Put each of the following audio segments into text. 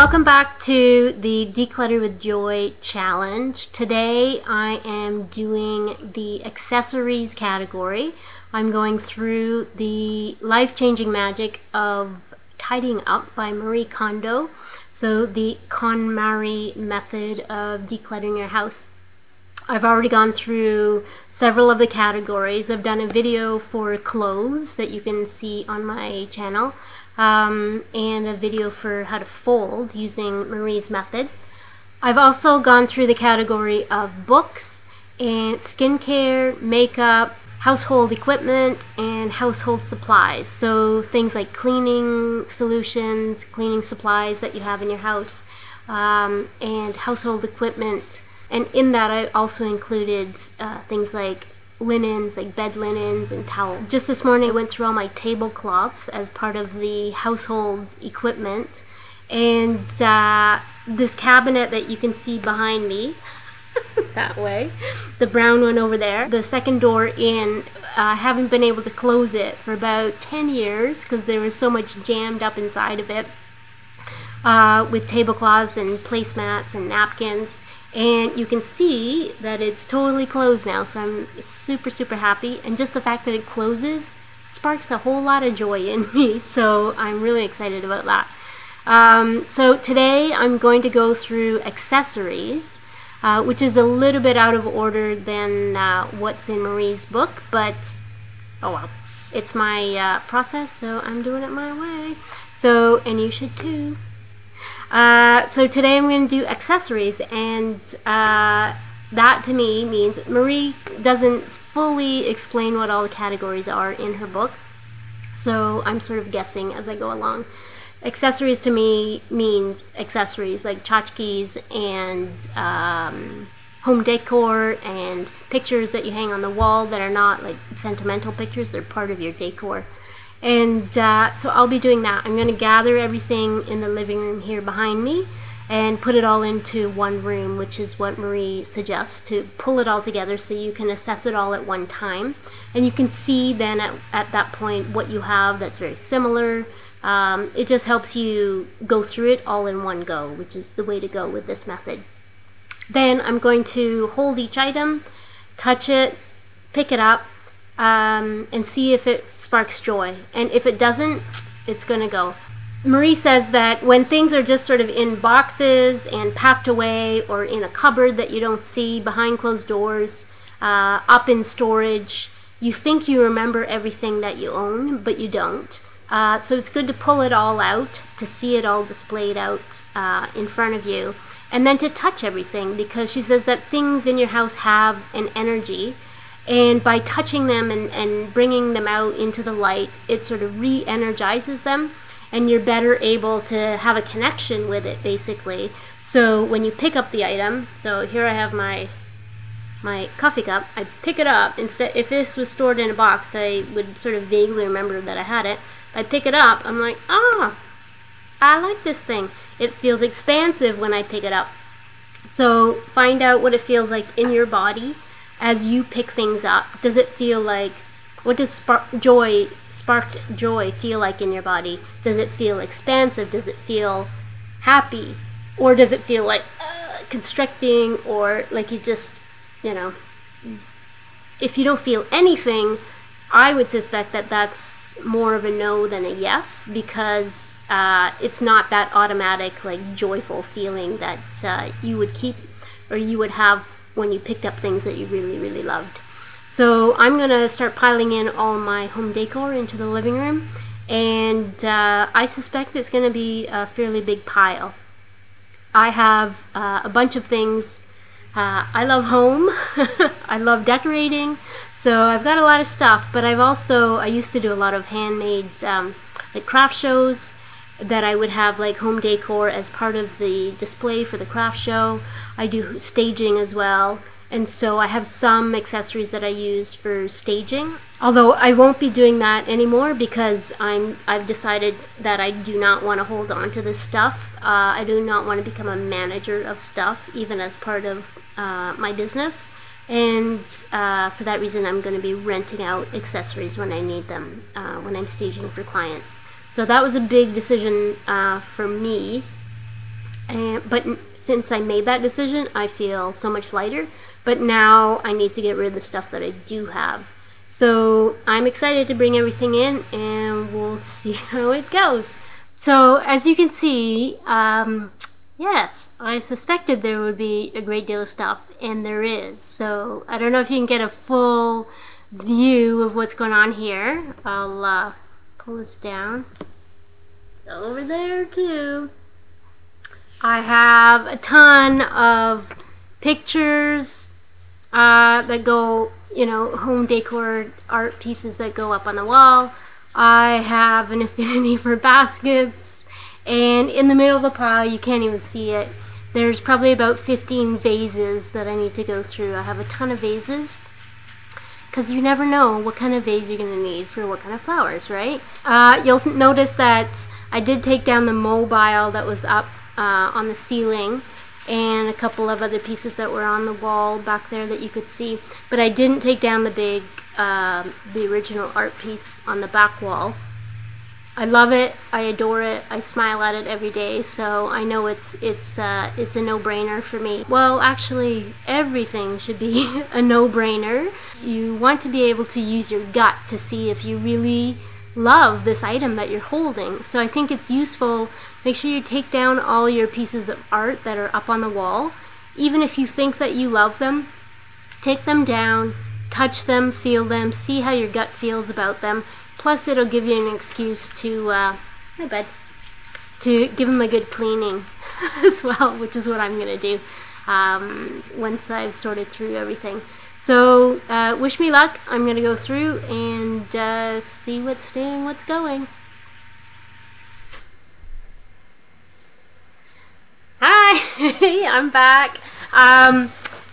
Welcome back to the Declutter with Joy challenge. Today I am doing the accessories category. I'm going through the life-changing magic of tidying up by Marie Kondo. So the KonMari method of decluttering your house. I've already gone through several of the categories. I've done a video for clothes that you can see on my channel, and a video for how to fold using Marie's method. I've also gone through the category of books and skincare, makeup, household equipment, and household supplies. So things like cleaning solutions, cleaning supplies that you have in your house, and household equipment. And in that I also included things like linens, like bed linens and towels. Just this morning I went through all my tablecloths as part of the household equipment. And this cabinet that you can see behind me, that way, the brown one over there, the second door in, I haven't been able to close it for about 10 years because there was so much jammed up inside of it. With tablecloths and placemats and napkins, and you can see that it's totally closed now, so I'm super happy, and just the fact that it closes sparks a whole lot of joy in me, so I'm really excited about that. So today I'm going to go through accessories, which is a little bit out of order than what's in Marie's book, but oh well, it's my process, so I'm doing it my way. So, and you should too. So today I'm going to do accessories, and that to me means Marie doesn't fully explain what all the categories are in her book, so I'm sort of guessing as I go along. Accessories to me means accessories like tchotchkes and home decor and pictures that you hang on the wall that are not like sentimental pictures, they're part of your decor. And so I'll be doing that. I'm going to gather everything in the living room here behind me and put it all into one room, which is what Marie suggests, to pull it all together so you can assess it all at one time. And you can see then at that point what you have that's very similar. It just helps you go through it all in one go, which is the way to go with this method. Then I'm going to hold each item, touch it, pick it up, and see if it sparks joy. And if it doesn't, it's gonna go. Marie says that when things are just sort of in boxes and packed away, or in a cupboard that you don't see, behind closed doors, up in storage, you think you remember everything that you own, but you don't. So it's good to pull it all out, to see it all displayed out in front of you, and then to touch everything, because she says that things in your house have an energy. And by touching them and bringing them out into the light, it sort of re-energizes them, and you're better able to have a connection with it, basically. So when you pick up the item, so here I have my coffee cup, I pick it up. Instead, if this was stored in a box, I would sort of vaguely remember that I had it. I pick it up, I'm like, ah, I like this thing. It feels expansive when I pick it up. So find out what it feels like in your body as you pick things up. Does it feel like, what does sparked joy feel like in your body? Does it feel expansive? Does it feel happy? Or does it feel like constricting, or like you just, you know, if you don't feel anything, I would suspect that that's more of a no than a yes, because it's not that automatic, like joyful feeling that you would keep, or you would have when you picked up things that you really loved. So I'm gonna start piling in all my home decor into the living room, and I suspect it's gonna be a fairly big pile. I have a bunch of things. I love home. I love decorating, so I've got a lot of stuff, but I used to do a lot of handmade like craft shows that I would have like home decor as part of the display for the craft show. I do staging as well, and so I have some accessories that I use for staging, although I won't be doing that anymore because I've decided that I do not want to hold on to this stuff. I do not want to become a manager of stuff, even as part of my business, and for that reason I'm going to be renting out accessories when I need them, when I'm staging for clients. So that was a big decision for me But since I made that decision, I feel so much lighter. But now I need to get rid of the stuff that I do have. So I'm excited to bring everything in, and we'll see how it goes. So as you can see, yes, I suspected there would be a great deal of stuff, and there is. So I don't know if you can get a full view of what's going on here. I'll pull this down. It's over there too. I have a ton of pictures that go, you know, home decor art pieces that go up on the wall. I have an affinity for baskets, and in the middle of the pile, you can't even see it, there's probably about 15 vases that I need to go through. I have a ton of vases, because you never know what kind of vase you're going to need for what kind of flowers, right? You'll notice that I did take down the mobile that was up on the ceiling, and a couple of other pieces that were on the wall back there that you could see, but I didn't take down the big, the original art piece on the back wall. I love it, I adore it, I smile at it every day, so I know it's a no-brainer for me. Well, actually, everything should be a no-brainer. You want to be able to use your gut to see if you really love this item that you're holding. So I think it's useful. Make sure you take down all your pieces of art that are up on the wall. Even if you think that you love them, take them down, touch them, feel them, see how your gut feels about them. Plus it'll give you an excuse to to give them a good cleaning as well, which is what I'm gonna do once I've sorted through everything. So wish me luck. I'm going to go through and see what's staying, what's going. Hi, I'm back.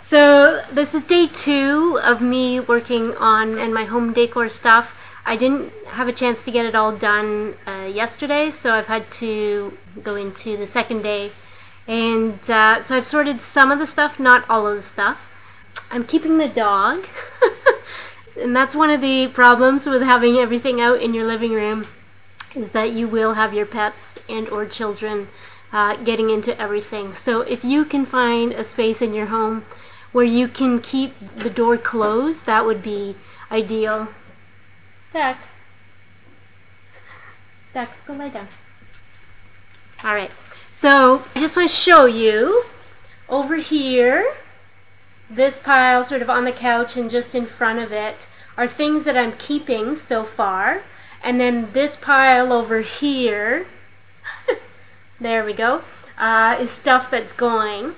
So this is day 2 of me working on and my home decor stuff. I didn't have a chance to get it all done yesterday, so I've had to go into the second day. And so I've sorted some of the stuff, not all of the stuff. I'm keeping the dog, and that's one of the problems with having everything out in your living room, is that you will have your pets and or children getting into everything. So if you can find a space in your home where you can keep the door closed, that would be ideal. Dax, go lie down. All right, so I just want to show you over here. This pile sort of on the couch and just in front of it are things that I'm keeping so far. And then this pile over here, there we go, is stuff that's going.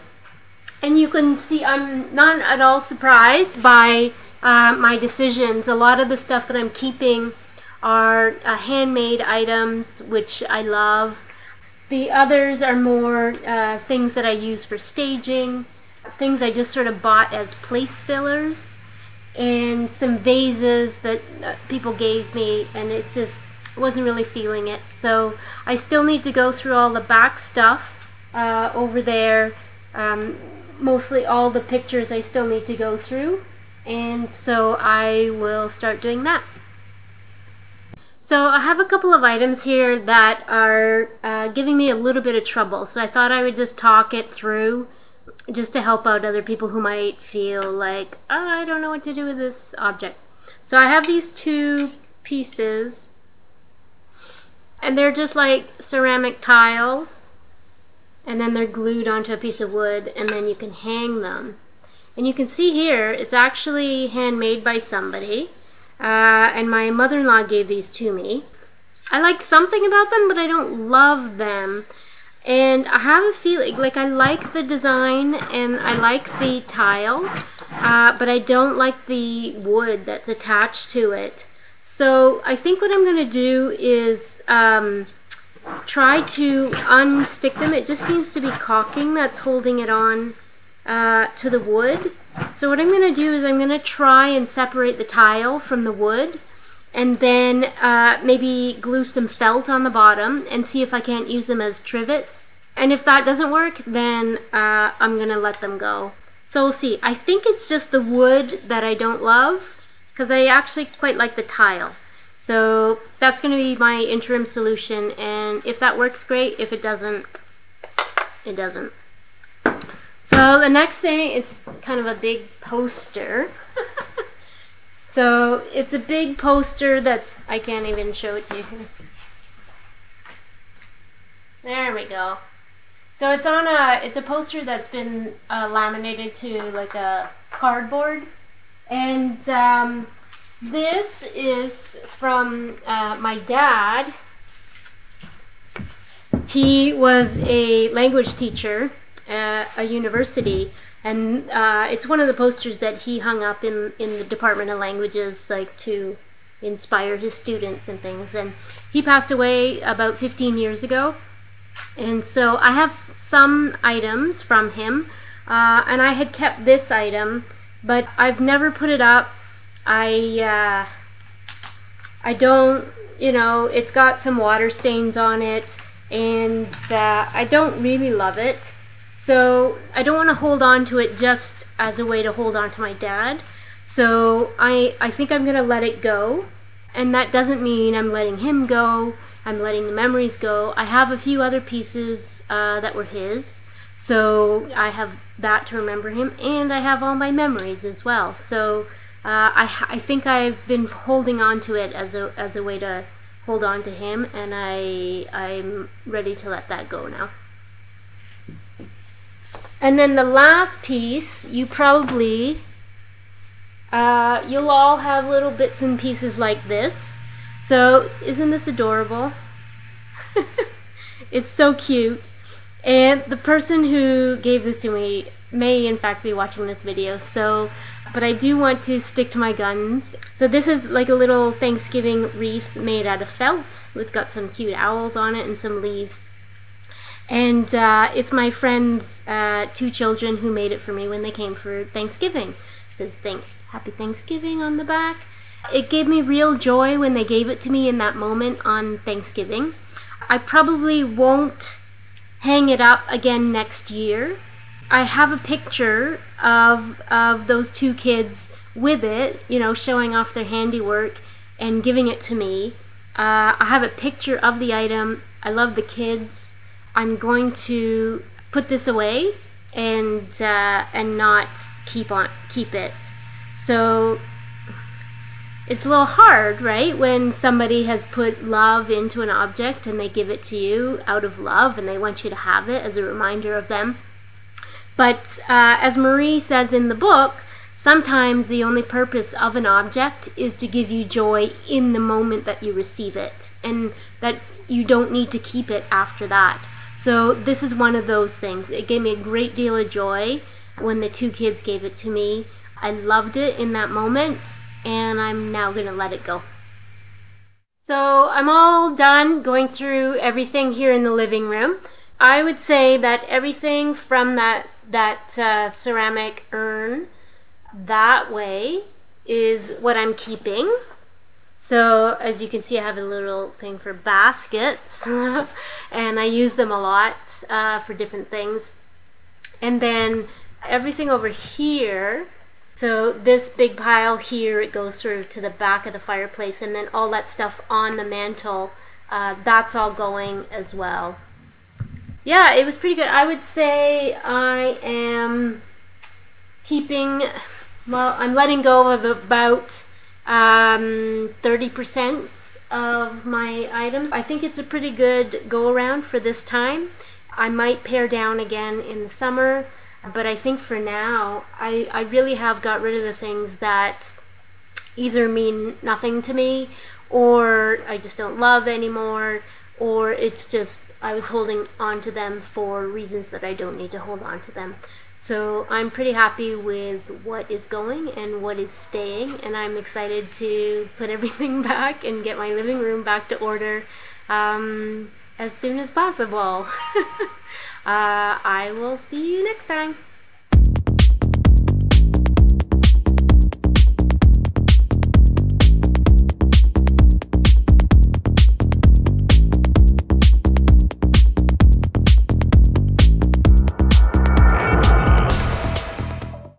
And you can see I'm not at all surprised by my decisions. A lot of the stuff that I'm keeping are handmade items, which I love. The others are more things that I use for staging. Things I just sort of bought as place fillers, and some vases that people gave me, and it's just wasn't really feeling it. So I still need to go through all the back stuff over there. Mostly all the pictures I still need to go through, and so I will start doing that. So I have a couple of items here that are giving me a little bit of trouble, so I thought I would just talk it through, just to help out other people who might feel like, oh, I don't know what to do with this object. So I have these 2 pieces, and they're just like ceramic tiles, and then they're glued onto a piece of wood, and then you can hang them. And you can see here, it's actually handmade by somebody, and my mother-in-law gave these to me. I like something about them, but I don't love them. And I have a feeling, like, I like the design and I like the tile, but I don't like the wood that's attached to it. So I think what I'm going to do is try to unstick them. It just seems to be caulking that's holding it on to the wood. So what I'm going to do is I'm going to try and separate the tile from the wood, and then maybe glue some felt on the bottom and see if I can't use them as trivets. And if that doesn't work, then I'm gonna let them go. So we'll see. I think it's just the wood that I don't love, because I actually quite like the tile. So that's gonna be my interim solution, and if that works, great. If it doesn't, it doesn't. So the next thing, it's kind of a big poster. So it's a big poster that's, I can't even show it to you. There we go. So it's on it's a poster that's been laminated to like a cardboard. And this is from my dad. He was a language teacher at a university, and it's one of the posters that he hung up in the Department of Languages, like to inspire his students and things. And he passed away about 15 years ago. And so I have some items from him, and I had kept this item, but I've never put it up. I don't, you know, it's got some water stains on it, and I don't really love it. So I don't want to hold on to it just as a way to hold on to my dad. So I think I'm going to let it go. And that doesn't mean I'm letting him go. I'm letting the memories go. I have a few other pieces that were his. So I have that to remember him. And I have all my memories as well. So I think I've been holding on to it as a way to hold on to him. And I'm ready to let that go now. And then the last piece, you probably... you'll all have little bits and pieces like this. So isn't this adorable? It's so cute. And the person who gave this to me may in fact be watching this video, but I do want to stick to my guns. So this is like a little Thanksgiving wreath made out of felt. It's got some cute owls on it and some leaves. And it's my friend's 2 children who made it for me when they came for Thanksgiving. It says Happy Thanksgiving on the back. It gave me real joy when they gave it to me in that moment on Thanksgiving. I probably won't hang it up again next year. I have a picture of those 2 kids with it, you know, showing off their handiwork and giving it to me. I have a picture of the item. I love the kids. I'm going to put this away and not keep it. So it's a little hard, right? When somebody has put love into an object and they give it to you out of love and they want you to have it as a reminder of them. But as Marie says in the book, sometimes the only purpose of an object is to give you joy in the moment that you receive it, and that you don't need to keep it after that. So this is one of those things. It gave me a great deal of joy when the 2 kids gave it to me. I loved it in that moment, and I'm now going to let it go. So I'm all done going through everything here in the living room. I would say that everything from that ceramic urn that way is what I'm keeping. So as you can see, I have a little thing for baskets and I use them a lot for different things. And then everything over here, so this big pile here, it goes through to the back of the fireplace, and then all that stuff on the mantle, that's all going as well. Yeah, it was pretty good. I would say I am keeping, well, I'm letting go of about 30% of my items. I think it's a pretty good go around for this time. I might pare down again in the summer, but I think for now I really have got rid of the things that either mean nothing to me, or I just don't love anymore, or it's just I was holding on to them for reasons that I don't need to hold on to them. So I'm pretty happy with what is going and what is staying, and I'm excited to put everything back and get my living room back to order as soon as possible. I will see you next time.